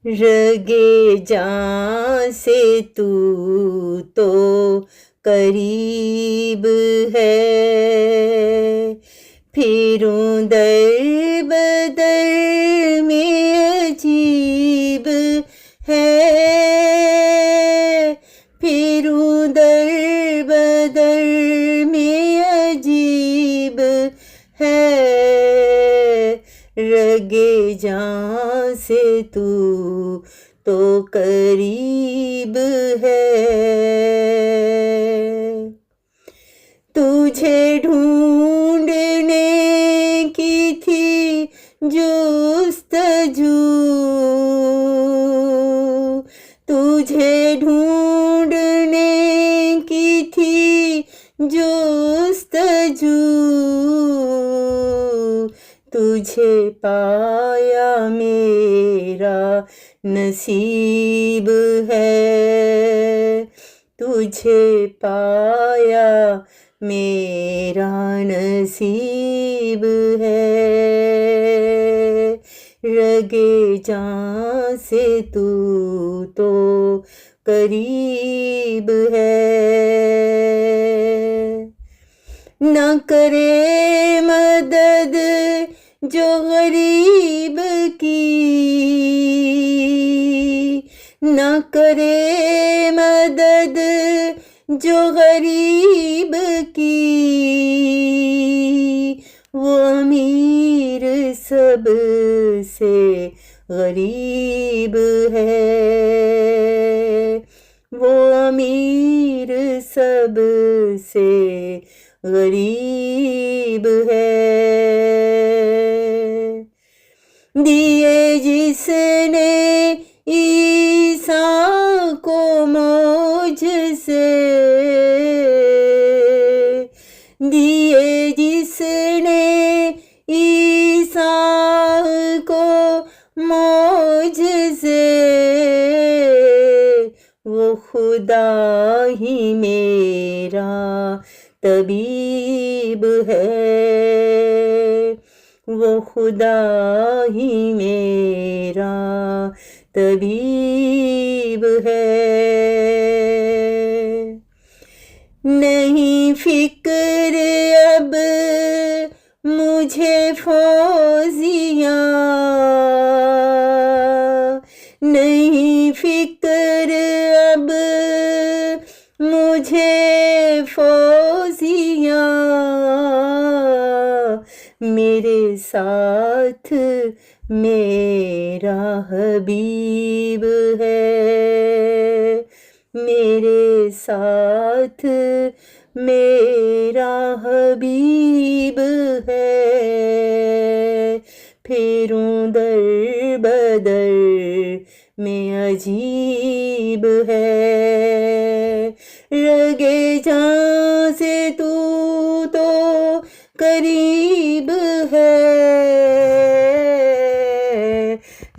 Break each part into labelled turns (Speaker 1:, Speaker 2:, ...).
Speaker 1: रगे जान से तू तो करीब है, फिरूं दर बदर में अजीब है, फिरूं दर बदर में अजीब है, रगे जान से तू तो करीब है। तुझे ढूंढने की थी जुस्तजू, तुझे ढूंढने की थी जुस्तजू, तुझे पाया मेरा नसीब है, तुझे पाया मेरा नसीब है, रगे जान से तू तो करीब है। न करे मदद जो गरीब की, न करे मदद जो गरीब की, वो अमीर सब से गरीब है, वो अमीर सब से गरीब है। दिए जिसने ईसा को मुझसे, दिए जिसने ईसा को मुझसे, वो खुदा ही मेरा तबीब है, वो खुदा ही मेरा तबीब है। नहीं फिक्र अब मुझे फौजिया, नहीं फिक्र अब मुझे फौजिया, मेरे साथ मेरा हबीब है, मेरे साथ मेरा हबीब है, फिरूं दर बदर में अजीब है, रगे जान से तू तो करीब है,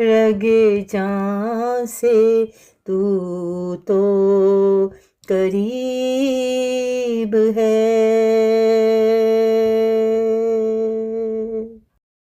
Speaker 1: रगे जान से तू तो करीब है।